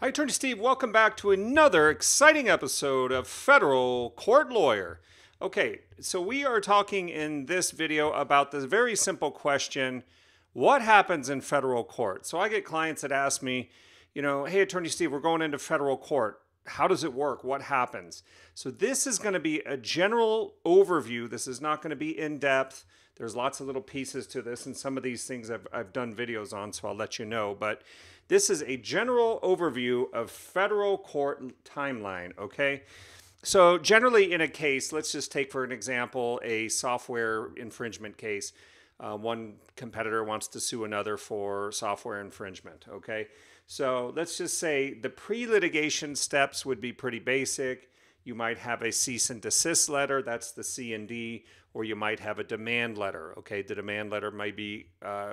Hi, Attorney Steve. Welcome back to another exciting episode of Federal Court Lawyer. Okay, so we are talking in this video about this very simple question: what happens in federal court? So I get clients that ask me, hey, Attorney Steve, we're going into federal court. How does it work? What happens? So this is going to be a general overview. This is not going to be in depth. There's lots of little pieces to this, and some of these things I've done videos on, so I'll let you know. But this is a general overview of federal court timeline, okay? So generally in a case, let's just take for an example a software infringement case. One competitor wants to sue another for software infringement, okay? So let's just say the pre-litigation steps would be pretty basic. You might have a cease and desist letter, that's the C&D, or you might have a demand letter, okay? The demand letter might be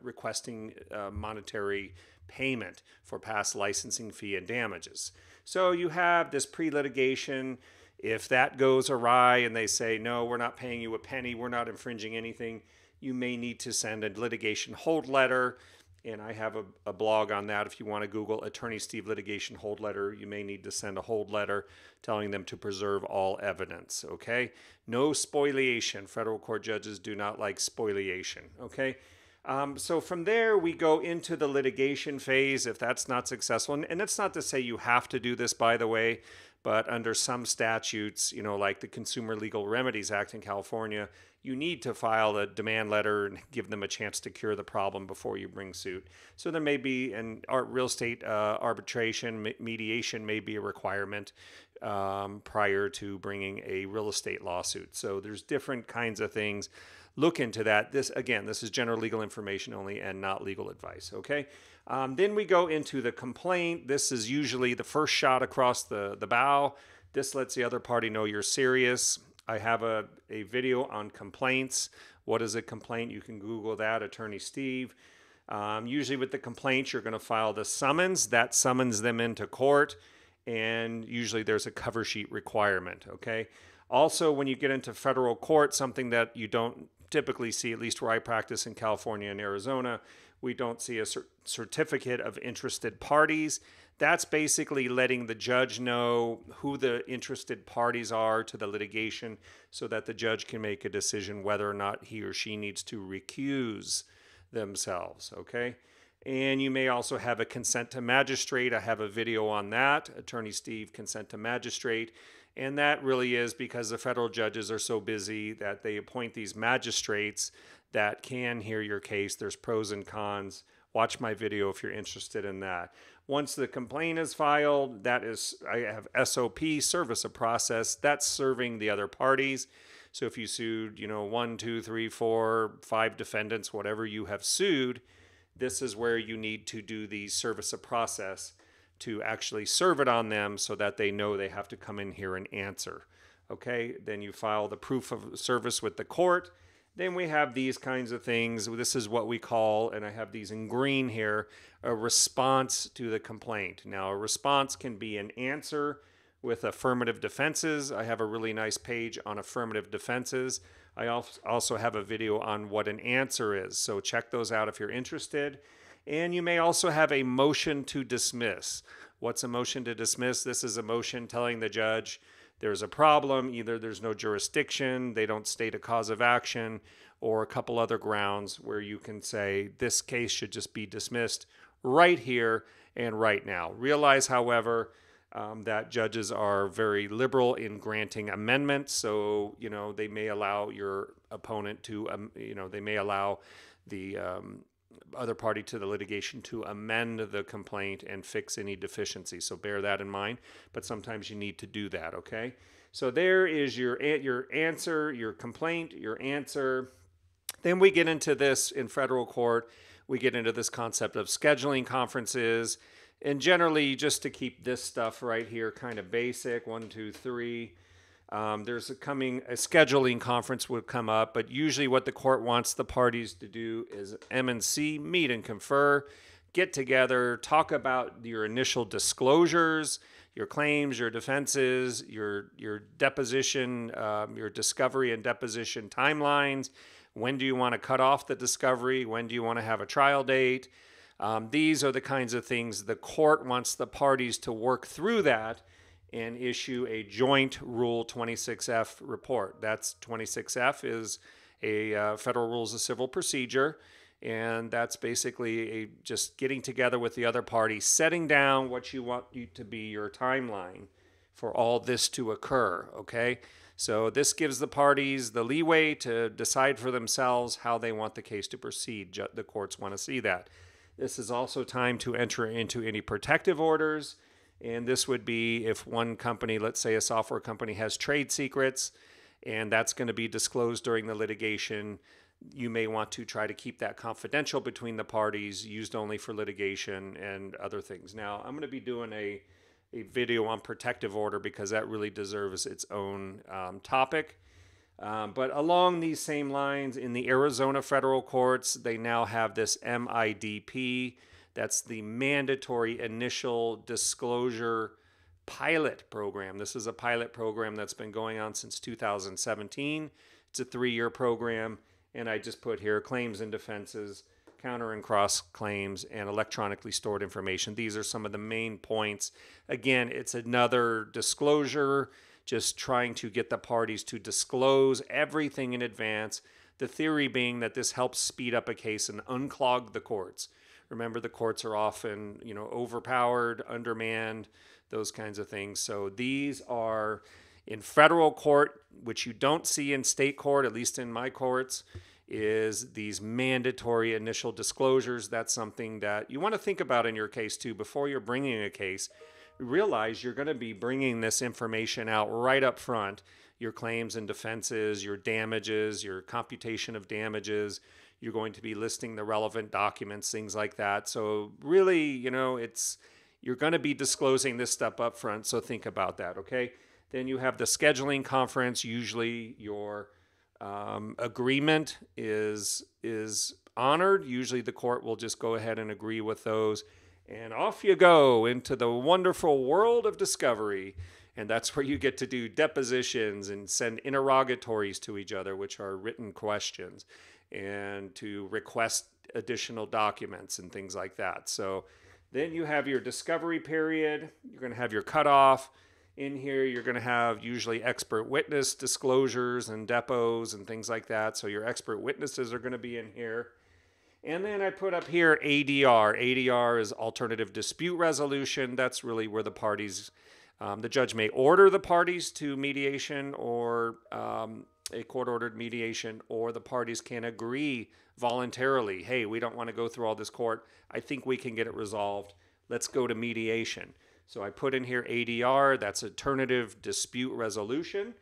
requesting monetary payment for past licensing fee and damages. So you have this pre-litigation. If that goes awry and they say, no, we're not paying you a penny, we're not infringing anything, you may need to send a litigation hold letter. And I have a blog on that. If you want to Google Attorney Steve litigation hold letter, you may need to send a hold letter telling them to preserve all evidence, okay? No spoliation. Federal court judges do not like spoliation, okay? So from there, we go into the litigation phase if that's not successful. And that's not to say you have to do this, by the way, but under some statutes, like the Consumer Legal Remedies Act in California, you need to file a demand letter and give them a chance to cure the problem before you bring suit. So there may be an real estate arbitration, mediation may be a requirement prior to bringing a real estate lawsuit. So there's different kinds of things. Look into that. This is general legal information only and not legal advice, okay? Then we go into the complaint. This is usually the first shot across the bow. This lets the other party know you're serious. I have a video on complaints. What is a complaint? You can Google that, Attorney Steve. Usually with the complaints, you're going to file the summons. That summons them into court, and usually there's a cover sheet requirement, okay? Also, when you get into federal court, something that you don't typically see, at least where I practice in California and Arizona, we don't see a certificate of interested parties. That's basically letting the judge know who the interested parties are to the litigation so that the judge can make a decision whether or not he or she needs to recuse themselves, okay? And you may also have a consent to magistrate. I have a video on that, Attorney Steve, consent to magistrate. And that really is because the federal judges are so busy that they appoint these magistrates that can hear your case. There's pros and cons. Watch my video if you're interested in that. Once the complaint is filed, I have SOP, service of process. That's serving the other parties. So if you sued, 1, 2, 3, 4, 5 defendants, whatever you have sued, this is where you need to do the service of process to actually serve it on them so that they know they have to come in here and answer. Okay, then you file the proof of service with the court. Then we have these kinds of things. This is what we call, and I have these in green here, a response to the complaint. Now, a response can be an answer with affirmative defenses. I have a really nice page on affirmative defenses. I also have a video on what an answer is, so check those out if you're interested. And you may also have a motion to dismiss. What's a motion to dismiss? This is a motion telling the judge there's a problem. Either there's no jurisdiction, they don't state a cause of action, or a couple other grounds where you can say this case should just be dismissed right here and right now. Realize, however, that judges are very liberal in granting amendments. So, they may allow your opponent to, they may allow the other party to the litigation to amend the complaint and fix any deficiency. So bear that in mind, but sometimes you need to do that, okay? So there is your answer, your complaint, your answer. Then we get into this in federal court. We get into this concept of scheduling conferences. And generally, just to keep this stuff right here kind of basic, 1, 2, 3, there's a scheduling conference would come up, but usually what the court wants the parties to do is M&C, meet and confer, get together, talk about your initial disclosures, your claims, your defenses, your deposition, your discovery and deposition timelines. When do you want to cut off the discovery? When do you want to have a trial date? These are the kinds of things the court wants the parties to work through that and issue a joint Rule 26F report. That's 26F is a Federal Rules of Civil Procedure, and that's basically just getting together with the other party, setting down what you want to be your timeline for all this to occur, okay? So this gives the parties the leeway to decide for themselves how they want the case to proceed. The courts want to see that. This is also time to enter into any protective orders, and this would be if one company, let's say a software company, has trade secrets, and that's going to be disclosed during the litigation. You may want to try to keep that confidential between the parties, used only for litigation and other things. Now, I'm going to be doing a video on protective order because that really deserves its own topic. But along these same lines, in the Arizona federal courts, they now have this MIDP. That's the Mandatory Initial Disclosure Pilot Program. This is a pilot program that's been going on since 2017. It's a 3-year program, and I just put here claims and defenses, counter and cross claims, and electronically stored information. These are some of the main points. Again, it's another disclosure, just trying to get the parties to disclose everything in advance. The theory being that this helps speed up a case and unclog the courts. Remember, the courts are often, overpowered, undermanned, those kinds of things. So these are in federal court, which you don't see in state court, at least in my courts, is these mandatory initial disclosures. That's something that you want to think about in your case too. Before you're bringing a case, realize you're going to be bringing this information out right up front. Your claims and defenses, your damages, your computation of damages. You're going to be listing the relevant documents, things like that. So really, you're going to be disclosing this stuff up front. So think about that, okay? Then you have the scheduling conference. Usually your agreement is honored. Usually the court will just go ahead and agree with those. And off you go into the wonderful world of discovery. And that's where you get to do depositions and send interrogatories to each other, which are written questions, and to request additional documents and things like that. So then you have your discovery period. You're going to have your cutoff. In here, you're going to have usually expert witness disclosures and depots and things like that. So your expert witnesses are going to be in here. And then I put up here ADR. ADR is alternative dispute resolution. That's really where the parties, the judge may order the parties to mediation or a court-ordered mediation, or the parties can agree voluntarily. Hey, we don't want to go through all this court. I think we can get it resolved. Let's go to mediation. So I put in here ADR, that's alternative dispute resolution.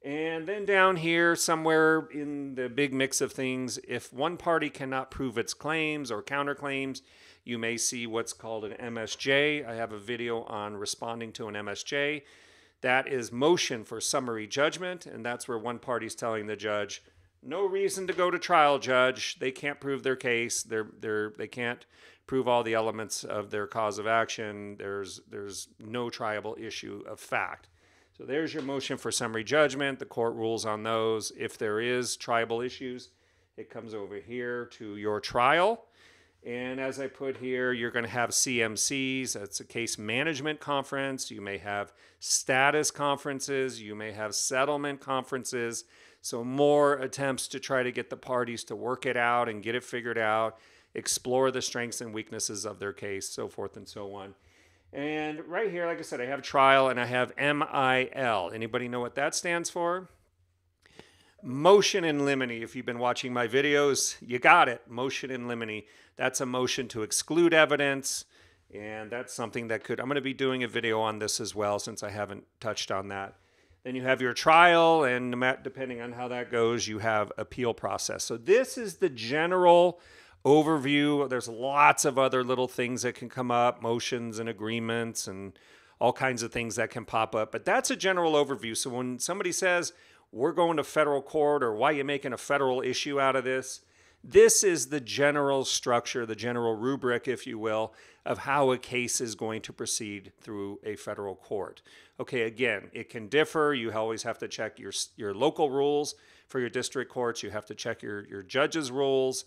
And then down here, somewhere in the big mix of things, if one party cannot prove its claims or counterclaims, you may see what's called an MSJ. I have a video on responding to an MSJ. That is motion for summary judgment, and that's where one party's telling the judge, no reason to go to trial, judge. They can't prove their case. They can't prove all the elements of their cause of action. There's no triable issue of fact. So there's your motion for summary judgment. The court rules on those. If there is triable issues, it comes over here to your trial. And as I put here, you're going to have CMCs. That's a case management conference. You may have status conferences. You may have settlement conferences. So more attempts to try to get the parties to work it out and get it figured out, explore the strengths and weaknesses of their case, so forth and so on. And right here, like I said, I have trial and I have MIL. Anybody know what that stands for? Motion in limine. If you've been watching my videos, you got it. Motion in limine. That's a motion to exclude evidence. And that's something that I'm going to be doing a video on this as well, since I haven't touched on that. Then you have your trial, and depending on how that goes, you have appeal process. So this is the general overview. There's lots of other little things that can come up, motions and agreements and all kinds of things that can pop up. But that's a general overview. So when somebody says, we're going to federal court, or why are you making a federal issue out of this? This is the general structure, the general rubric, if you will, of how a case is going to proceed through a federal court. Okay, again, it can differ. You always have to check your local rules for your district courts. You have to check your judge's rules.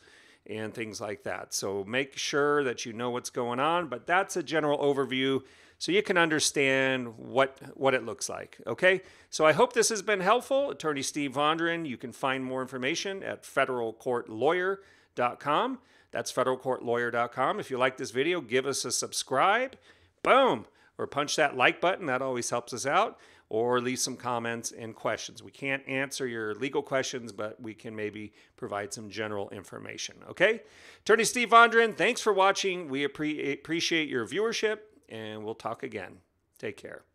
and things like that. So make sure that you know what's going on, but that's a general overview so you can understand what it looks like, okay? So I hope this has been helpful. Attorney Steve Vondran. You can find more information at federalcourtlawyer.com. That's federalcourtlawyer.com. If you like this video, give us a subscribe. Boom! Or punch that like button. That always helps us out. Or leave some comments and questions. We can't answer your legal questions, but we can maybe provide some general information, okay? Attorney Steve Vondran, thanks for watching. We appreciate your viewership, and we'll talk again. Take care.